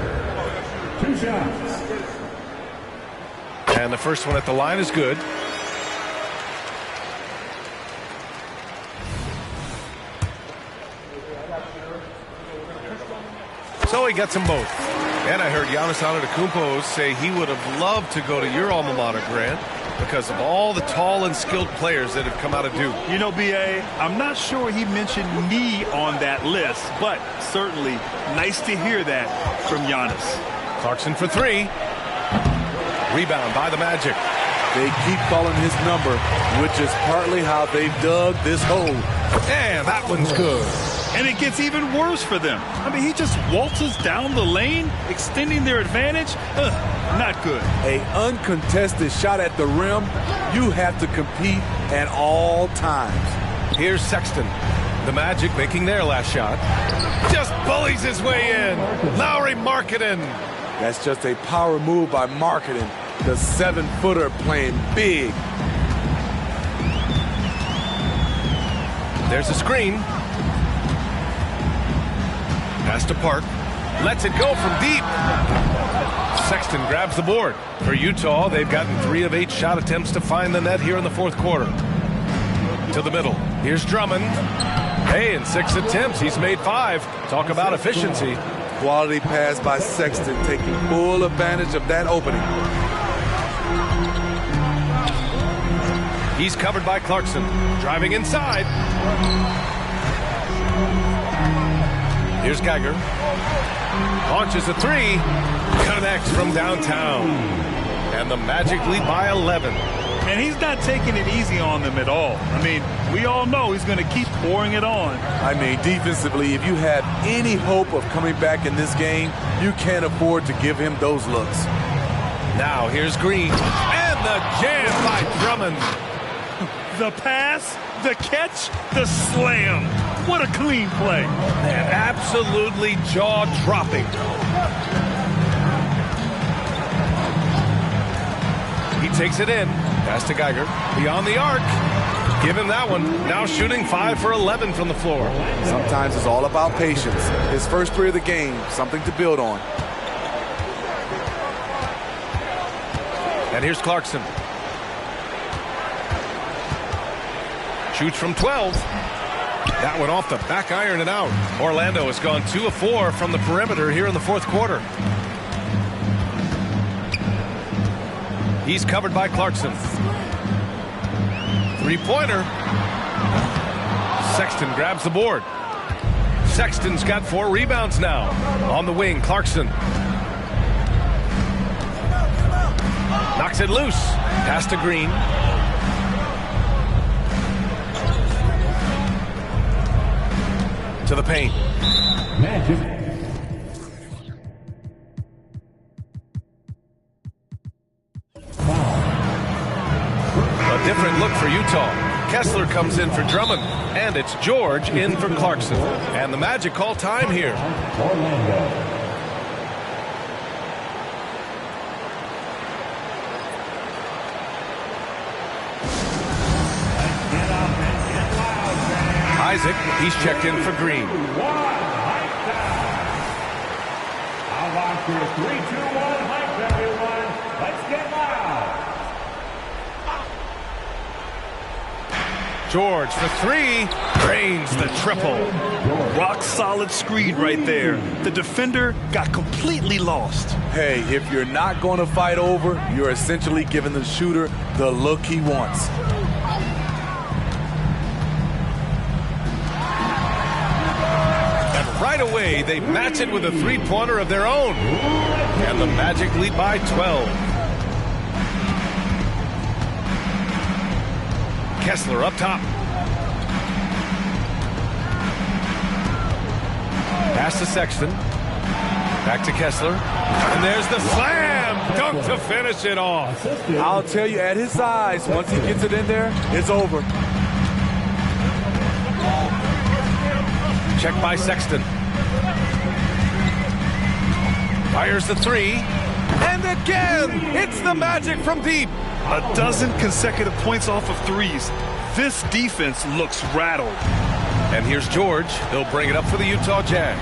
2 shots. And the first one at the line is good. So he gets them both. And I heard Giannis Antetokounmpo say he would have loved to go to your alma mater, Grant, because of all the tall and skilled players that have come out of Duke. You know, B.A., I'm not sure he mentioned me on that list, but certainly nice to hear that from Giannis. Clarkson for 3. Rebound by the Magic. They keep calling his number, which is partly how they dug this hole. And that one's good. And it gets even worse for them. I mean, he just waltzes down the lane, extending their advantage. Not good. An uncontested shot at the rim, you have to compete at all times. Here's Sexton. The Magic making their last shot. Just bullies his way in. Lauri Markkanen. That's just a power move by Markkanen. The 7-footer playing big. There's a screen. Pass to Park. Lets it go from deep. Sexton grabs the board. For Utah, they've gotten 3 of 8 shot attempts to find the net here in the fourth quarter. To the middle. Here's Drummond. Hey, in 6 attempts, he's made 5. Talk about efficiency. Quality pass by Sexton, taking full advantage of that opening. He's covered by Clarkson. Driving inside. Here's Geiger. Launches a 3. Connects from downtown. And the Magic lead by 11. And he's not taking it easy on them at all. I mean, we all know he's going to keep pouring it on. I mean, defensively, if you have any hope of coming back in this game, you can't afford to give him those looks. Now here's Green. And the jam by Drummond. The pass, the catch, the slam. What a clean play. And absolutely jaw-dropping. He takes it in. Pass to Geiger. Beyond the arc. Give him that one. Now shooting 5 for 11 from the floor. Sometimes it's all about patience. His first 3 of the game, something to build on. And here's Clarkson. Shoots from 12. That one off the back iron and out. Orlando has gone 2 of 4 from the perimeter here in the fourth quarter. He's covered by Clarkson. 3-pointer. Sexton grabs the board. Sexton's got 4 rebounds now. On the wing, Clarkson. Knocks it loose. Pass to Green. To the paint. Magic. A different look for Utah. Kessler comes in for Drummond, and it's George in for Clarkson. And the Magic call time here. Orlando. Isaac, he's checked in for Green. How about your 3-2-1 hype, everyone? Let's get loud. George for 3. Drains the triple. Rock solid screen right there. The defender got completely lost. Hey, if you're not going to fight over, you're essentially giving the shooter the look he wants. Right away, they match it with a 3-pointer of their own. And the Magic lead by 12. Kessler up top. Pass to Sexton. Back to Kessler. And there's the slam dunk to finish it off. I'll tell you, at his size, once he gets it in there, it's over. Check by Sexton. Fires the 3. And again, it's the Magic from deep. A dozen consecutive points off of threes. This defense looks rattled. And here's George. He'll bring it up for the Utah Jazz.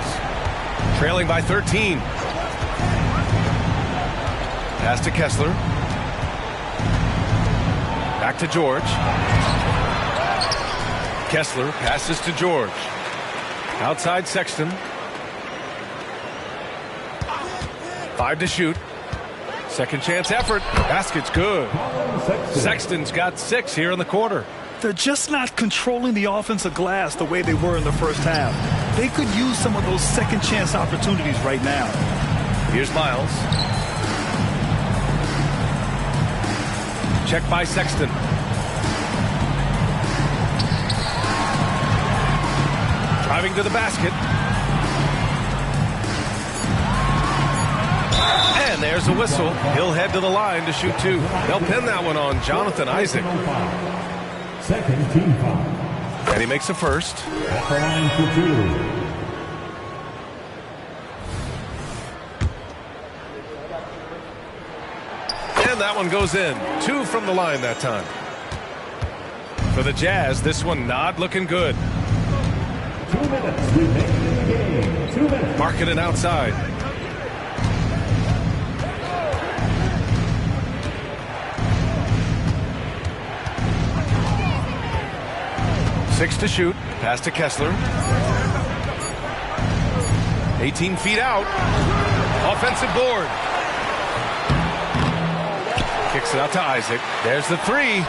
Trailing by 13. Pass to Kessler. Back to George. Kessler passes to George. Outside Sexton. 5 to shoot. Second chance effort. Basket's good. Sexton's got 6 here in the quarter. They're just not controlling the offensive glass the way they were in the first half. They could use some of those second chance opportunities right now. Here's Miles. Check by Sexton. Driving to the basket. And there's a whistle. He'll head to the line to shoot 2. They'll pin that one on Jonathan Isaac. Second team foul. And he makes a first. At the line for 2. And that one goes in. 2 from the line that time. For the Jazz, this one not looking good. 2 minutes remaining in the game. 2 minutes. Markkanen outside. Six to shoot. Pass to Kessler. 18 feet out. Offensive board. Kicks it out to Isaac. There's the 3.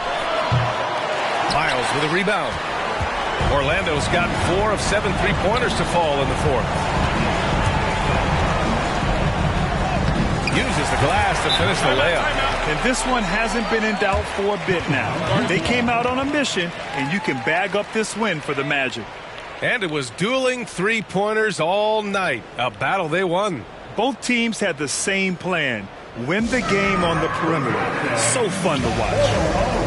Miles with a rebound. Orlando's gotten 4 of 7 3-pointers to fall in the 4th. Uses the glass to finish the layup. And this one hasn't been in doubt for a bit now. They came out on a mission, and you can bag up this win for the Magic. And it was dueling 3-pointers all night. A battle they won. Both teams had the same plan. Win the game on the perimeter. So fun to watch.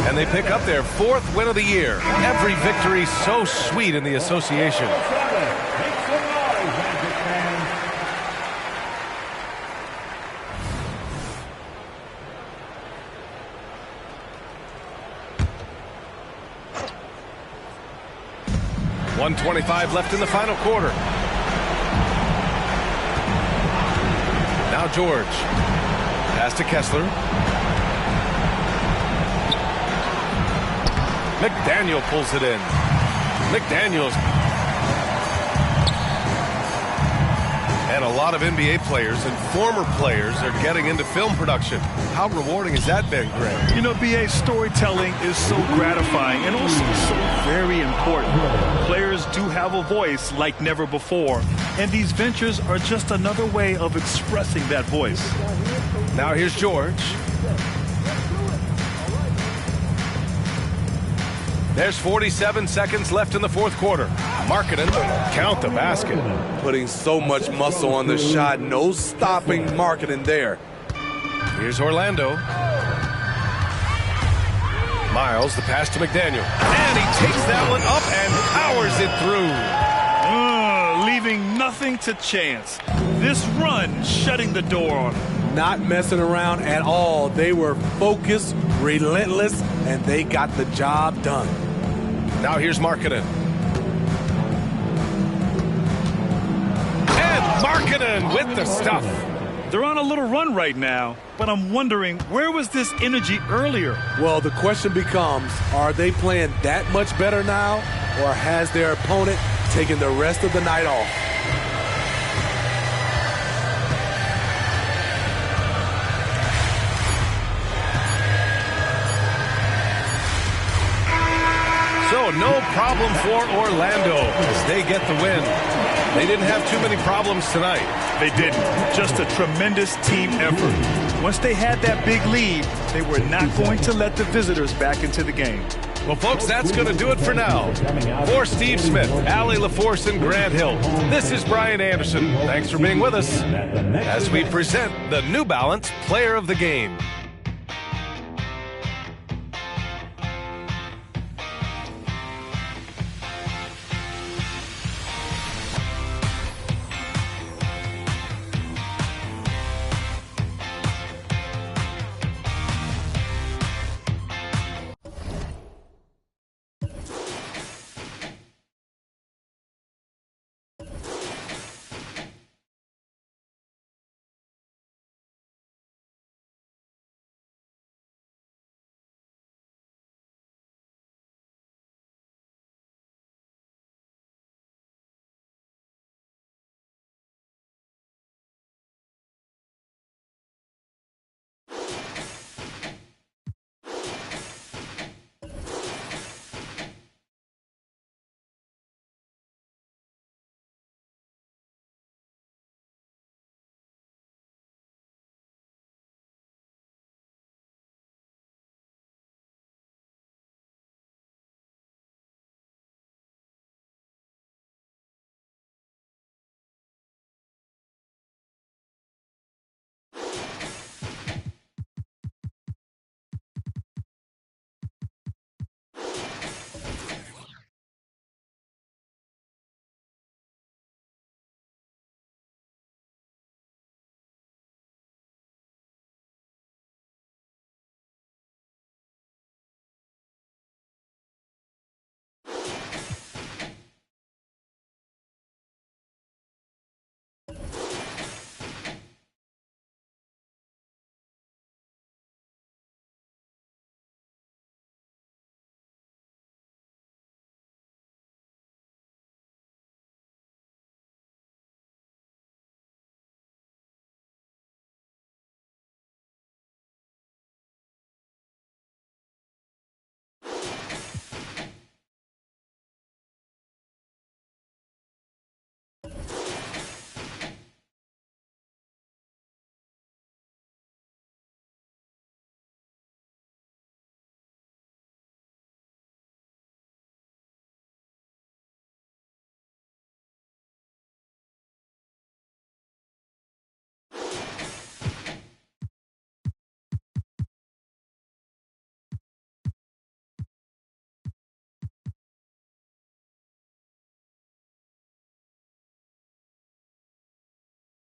And they pick up their 4th win of the year. Every victory so sweet in the association. .125 left in the final quarter. Now George. Pass to Kessler. McDaniel pulls it in. McDaniel's. And a lot of NBA players and former players are getting into film production. How rewarding has that been, Greg? You know, BA, storytelling is so gratifying and also so very important. Players do have a voice like never before, and these ventures are just another way of expressing that voice. Now here's George. There's 47 seconds left in the 4th quarter. Markkanen, count the basket. Putting so much muscle on the shot. No stopping Markkanen there. Here's Orlando. Miles, the pass to McDaniel. And he takes that one up and powers it through. Leaving nothing to chance. This run shutting the door on him. Not messing around at all. They were focused, relentless, and they got the job done. Now here's Markkanen. And Markkanen with the stuff. They're on a little run right now, but I'm wondering, where was this energy earlier? Well, the question becomes, are they playing that much better now, or has their opponent taken the rest of the night off? So no problem for Orlando as they get the win. They didn't have too many problems tonight. They didn't. Just a tremendous team effort. Once they had that big lead, they were not going to let the visitors back into the game. Well, folks, that's going to do it for now. For Steve Smith, Allie LaForce, and Grant Hill, this is Brian Anderson. Thanks for being with us as we present the New Balance Player of the Game.